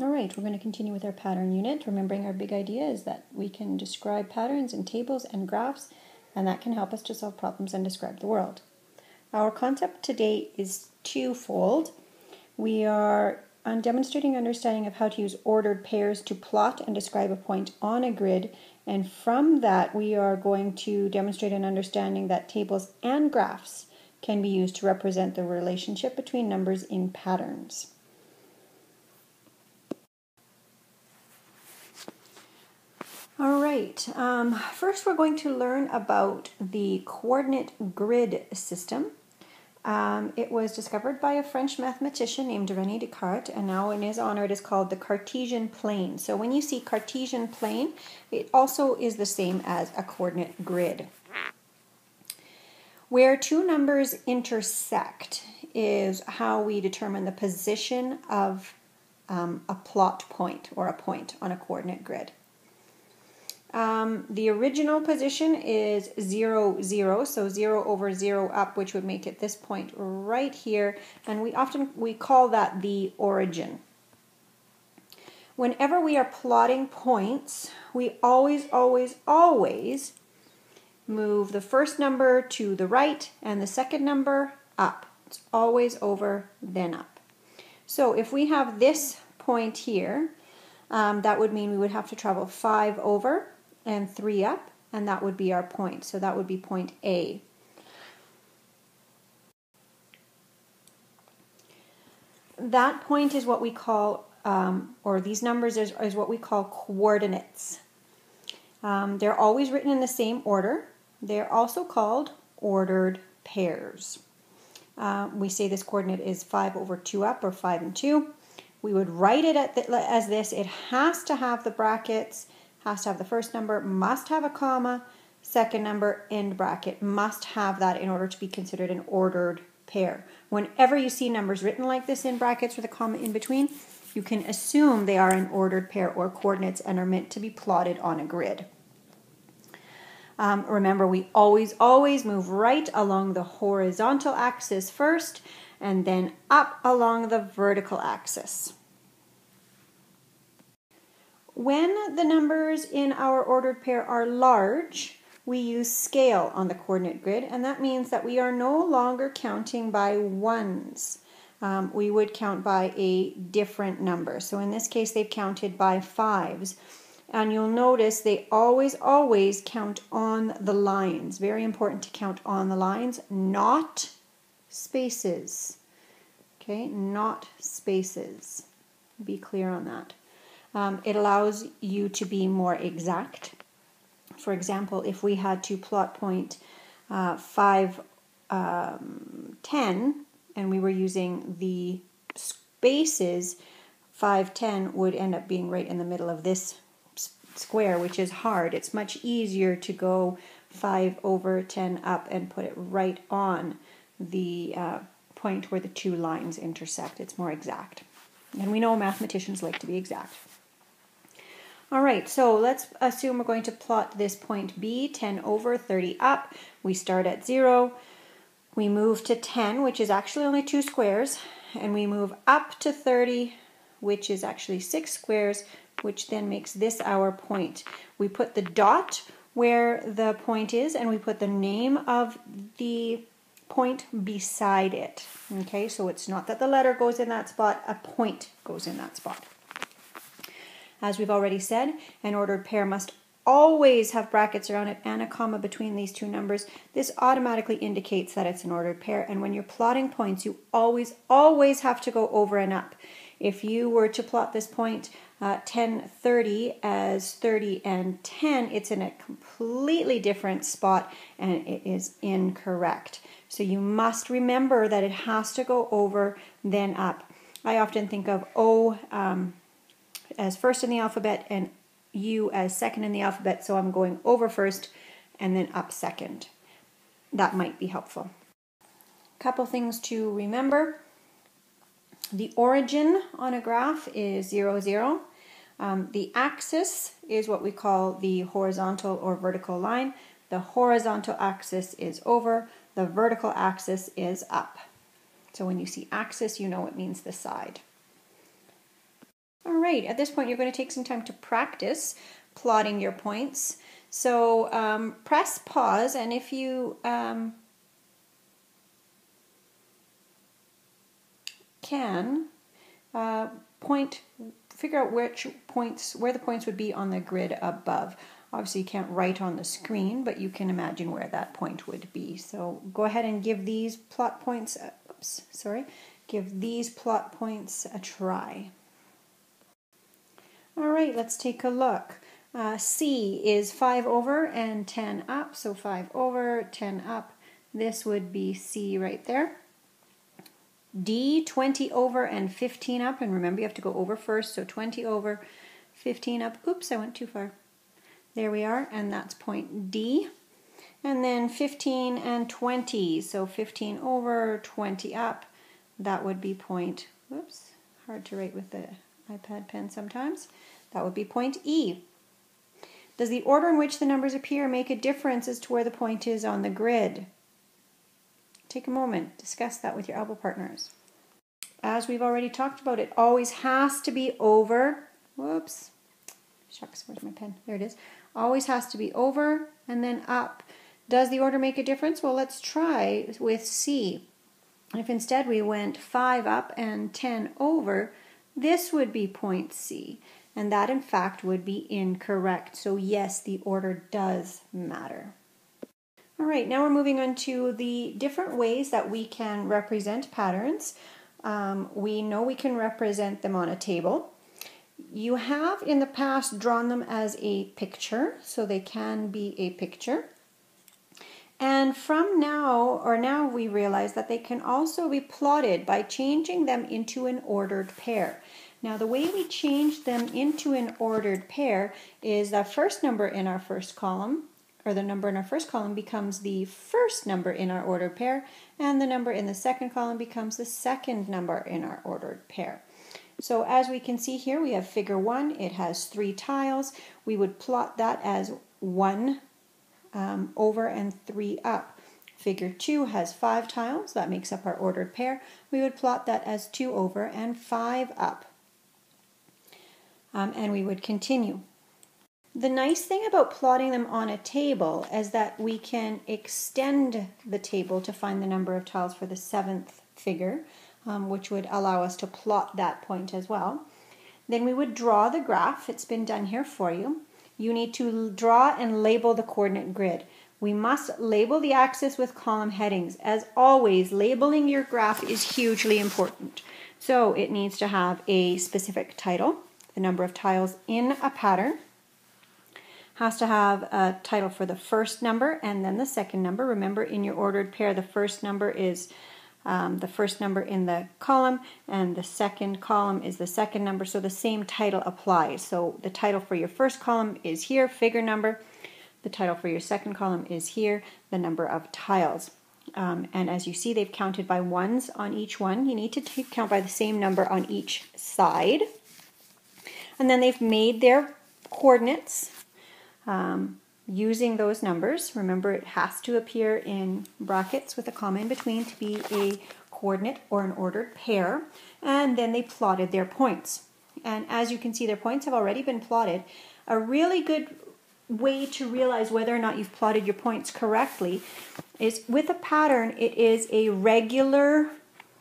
All right, we're going to continue with our pattern unit. Remembering our big idea is that we can describe patterns in tables and graphs, and that can help us to solve problems and describe the world. Our concept today is twofold. We are demonstrating understanding of how to use ordered pairs to plot and describe a point on a grid, and from that we are going to demonstrate an understanding that tables and graphs can be used to represent the relationship between numbers in patterns. All right, first we're going to learn about the coordinate grid system. It was discovered by a French mathematician named René Descartes, and now in his honor it is called the Cartesian plane. So when you see Cartesian plane, it also is the same as a coordinate grid. Where two numbers intersect is how we determine the position of a plot point or a point on a coordinate grid. The original position is 0, 0, so 0 over 0 up, which would make it this point right here, and we call that the origin. Whenever we are plotting points, we always move the first number to the right and the second number up. It's always over, then up. So if we have this point here, that would mean we would have to travel 5 over and 3 up, and that would be our point. So that would be point A. That point is what we call, or these numbers is what we call coordinates. They're always written in the same order. They're also called ordered pairs. We say this coordinate is 5 over 2 up, or 5 and 2. We would write it as this. It has to have the brackets, has to have the first number, must have a comma, second number, end bracket, must have that in order to be considered an ordered pair. Whenever you see numbers written like this in brackets with a comma in between, you can assume they are an ordered pair or coordinates and are meant to be plotted on a grid. Remember, we always move right along the horizontal axis first and then up along the vertical axis. When the numbers in our ordered pair are large, we use scale on the coordinate grid, and that means that we are no longer counting by ones. We would count by a different number. So in this case, they've counted by 5s. And you'll notice they always count on the lines. Very important to count on the lines, not spaces. Okay, not spaces. Be clear on that. It allows you to be more exact. For example, if we had to plot point 5, 10, and we were using the spaces, 5, 10 would end up being right in the middle of this square, which is hard. It's much easier to go 5 over 10 up and put it right on the point where the two lines intersect. It's more exact. And we know mathematicians like to be exact. All right, so let's assume we're going to plot this point B, 10 over, 30 up. We start at 0. We move to 10, which is actually only 2 squares, and we move up to 30, which is actually 6 squares, which then makes this our point. We put the dot where the point is, and we put the name of the point beside it. Okay, so it's not that the letter goes in that spot, a point goes in that spot. As we've already said, an ordered pair must always have brackets around it and a comma between these two numbers. This automatically indicates that it's an ordered pair, and when you're plotting points, you always have to go over and up. If you were to plot this point 10, 30 as 30 and 10, it's in a completely different spot and it is incorrect. So you must remember that it has to go over, then up. I often think of O as first in the alphabet and U as second in the alphabet, so I'm going over first and then up second. That might be helpful. Couple things to remember. The origin on a graph is 0, 0. The axis is what we call the horizontal or vertical line. The horizontal axis is over, the vertical axis is up. So when you see axis, you know it means the side. All right, at this point you're going to take some time to practice plotting your points. So press pause, and if you can, figure out where the points would be on the grid above. Obviously you can't write on the screen, but you can imagine where that point would be. So go ahead and give these plot points, give these plot points a try. All right, let's take a look. C is 5 over and 10 up, so 5 over, 10 up. This would be C right there. D, 20 over and 15 up, and remember you have to go over first, so 20 over, 15 up. Oops, I went too far. There we are, and that's point D. And then 15 and 20, so 15 over, 20 up. That would be point, whoops, hard to write with the iPad pen sometimes. That would be point E. Does the order in which the numbers appear make a difference as to where the point is on the grid? Take a moment, discuss that with your elbow partners. As we've already talked about, it always has to be over, whoops, shucks, where's my pen? There it is. Always has to be over and then up. Does the order make a difference? Well, let's try with C. If instead we went 5 up and 10 over, this would be point C. And that in fact would be incorrect. So yes, the order does matter. All right, now we're moving on to the different ways that we can represent patterns. We know we can represent them on a table. You have in the past drawn them as a picture, so they can be a picture. And from now we realize that they can also be plotted by changing them into an ordered pair. Now the way we change them into an ordered pair is the first number in our first column, or the number in our first column becomes the first number in our ordered pair, and the number in the second column becomes the second number in our ordered pair. So as we can see here, we have figure 1. It has 3 tiles. We would plot that as 1 over and 3 up. Figure 2 has 5 tiles. That makes up our ordered pair. We would plot that as 2 over and 5 up. And we would continue. The nice thing about plotting them on a table is that we can extend the table to find the number of tiles for the 7th figure, which would allow us to plot that point as well. Then we would draw the graph. It's been done here for you. You need to draw and label the coordinate grid. We must label the axis with column headings. As always, labeling your graph is hugely important. So it needs to have a specific title, the number of tiles in a pattern. Has to have a title for the first number and then the second number. Remember, in your ordered pair, the first number is the first number in the column, and the second column is the second number, so the same title applies. So the title for your first column is here, figure number. The title for your second column is here, the number of tiles. And as you see, they've counted by ones on each one. You need to count by the same number on each side. And then they've made their coordinates using those numbers. Remember, it has to appear in brackets with a comma in between to be a coordinate or an ordered pair. And then they plotted their points. And as you can see, their points have already been plotted. A really good way to realize whether or not you've plotted your points correctly is with a pattern, it is a regular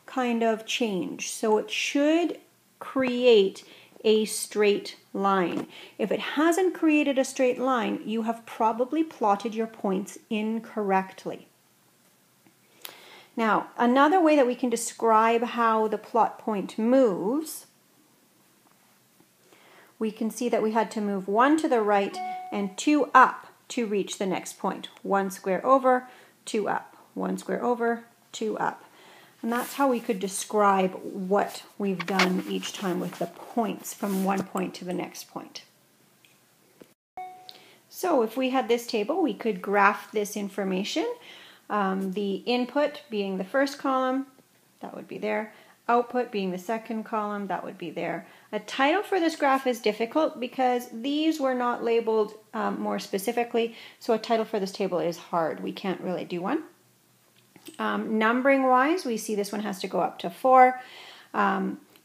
kind of change. So it should create a straight line. If it hasn't created a straight line, you have probably plotted your points incorrectly. Now, another way that we can describe how the plot point moves, we can see that we had to move 1 to the right and 2 up to reach the next point. 1 square over, 2 up. 1 square over, 2 up. And that's how we could describe what we've done each time with the points from one point to the next point. So if we had this table, we could graph this information. The input being the first column, that would be there. Output being the second column, that would be there. A title for this graph is difficult because these were not labeled more specifically, so a title for this table is hard. We can't really do one. Numbering wise, we see this one has to go up to 4.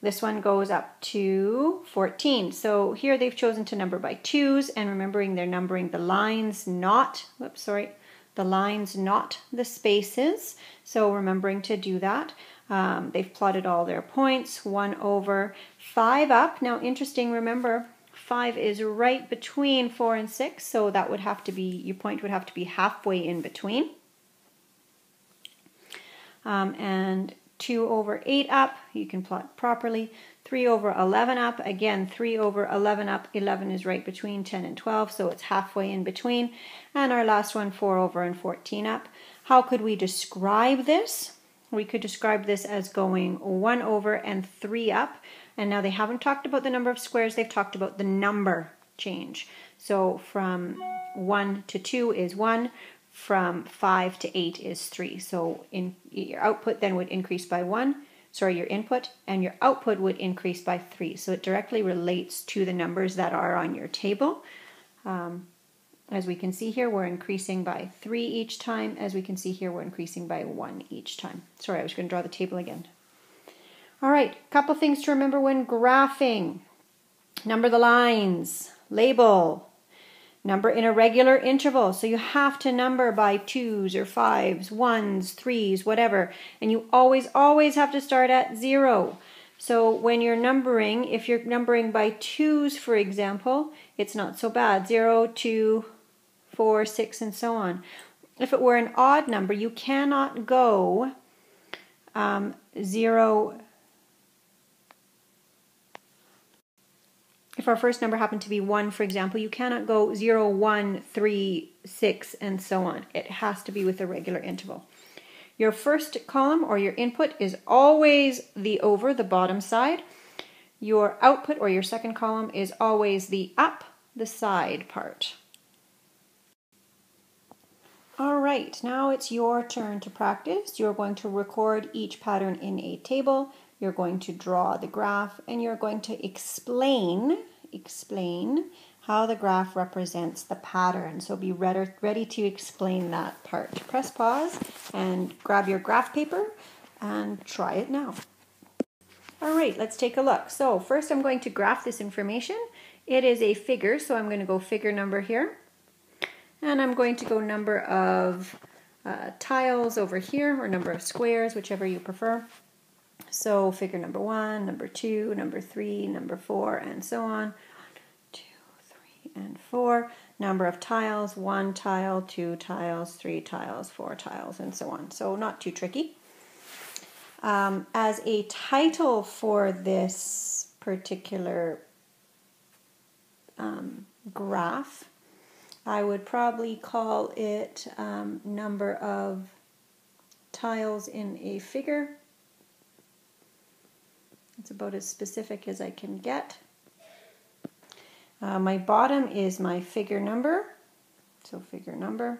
This one goes up to 14. So here they've chosen to number by 2s, and remembering they're numbering the lines, not, the lines, not the spaces. So remembering to do that. They've plotted all their points, 1 over 5 up. Now interesting, remember 5 is right between 4 and 6, so that would have to be, your point would have to be halfway in between. And 2 over 8 up, you can plot properly. 3 over 11 up, again 3 over 11 up, 11 is right between 10 and 12, so it's halfway in between. And our last one, 4 over and 14 up. How could we describe this? We could describe this as going 1 over and 3 up. And now they haven't talked about the number of squares, they've talked about the number change. So from 1 to 2 is 1. From 5 to 8 is 3. So your output then would increase by 1. Sorry, your input, and your output would increase by 3. So it directly relates to the numbers that are on your table. As we can see here, we're increasing by 3 each time. As we can see here, we're increasing by 1 each time. Sorry, I was going to draw the table again. All right, a couple things to remember when graphing. Number the lines, label. Number in a regular interval, so you have to number by 2s or 5s, 1s, 3s, whatever. And you always have to start at 0. So when you're numbering, if you're numbering by 2s, for example, it's not so bad. 0, 2, 4, 6, and so on. If it were an odd number, you cannot go 0. If our first number happened to be 1, for example, you cannot go 0, 1, 3, 6, and so on. It has to be with a regular interval. Your first column or your input is always the over, the bottom side. Your output or your second column is always the up, the side part. All right, now it's your turn to practice. You're going to record each pattern in a table. You're going to draw the graph, and you're going to explain how the graph represents the pattern. So be ready to explain that part. Press pause and grab your graph paper and try it now. All right, let's take a look. So first I'm going to graph this information. It is a figure, so I'm going to go figure number here. And I'm going to go number of tiles over here, or number of squares, whichever you prefer. So figure number 1, number 2, number 3, number 4, and so on. 1, 2, 3, and 4. Number of tiles, 1 tile, 2 tiles, 3 tiles, 4 tiles, and so on. So not too tricky. As a title for this particular graph, I would probably call it number of tiles in a figure. It's about as specific as I can get. My bottom is my figure number, so figure number.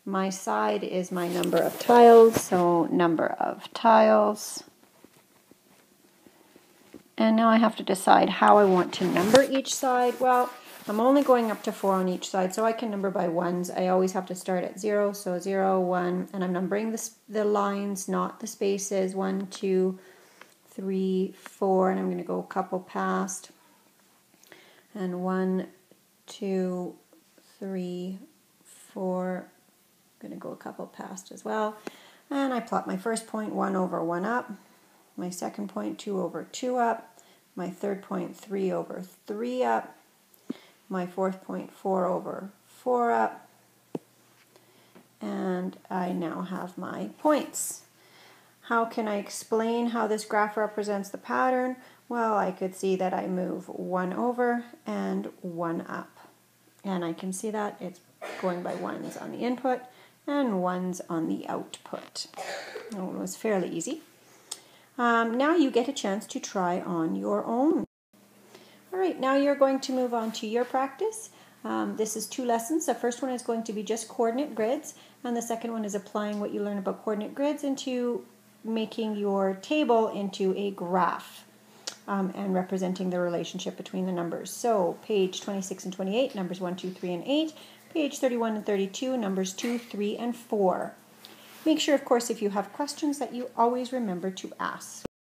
My side is my number of tiles, so number of tiles. And now I have to decide how I want to number each side. Well, I'm only going up to 4 on each side, so I can number by 1s. I always have to start at 0, so 0, 1, and I'm numbering the lines, not the spaces. 1, 2, 3, 4, and I'm going to go a couple past. And 1, 2, 3, 4, I'm going to go a couple past as well. And I plot my first point, 1 over 1 up. My second point, 2 over 2 up. My third point, 3 over 3 up. My fourth point, 4 over 4 up. And I now have my points. How can I explain how this graph represents the pattern? Well, I could see that I move 1 over and 1 up. And I can see that it's going by 1s on the input and 1s on the output. Oh, it was fairly easy. Now you get a chance to try on your own. All right, now you're going to move on to your practice. This is 2 lessons. The first one is going to be just coordinate grids, and the second one is applying what you learn about coordinate grids into making your table into a graph and representing the relationship between the numbers. So page 26 and 28, numbers 1, 2, 3, and 8. Page 31 and 32, numbers 2, 3, and 4. Make sure, of course, if you have questions that you always remember to ask.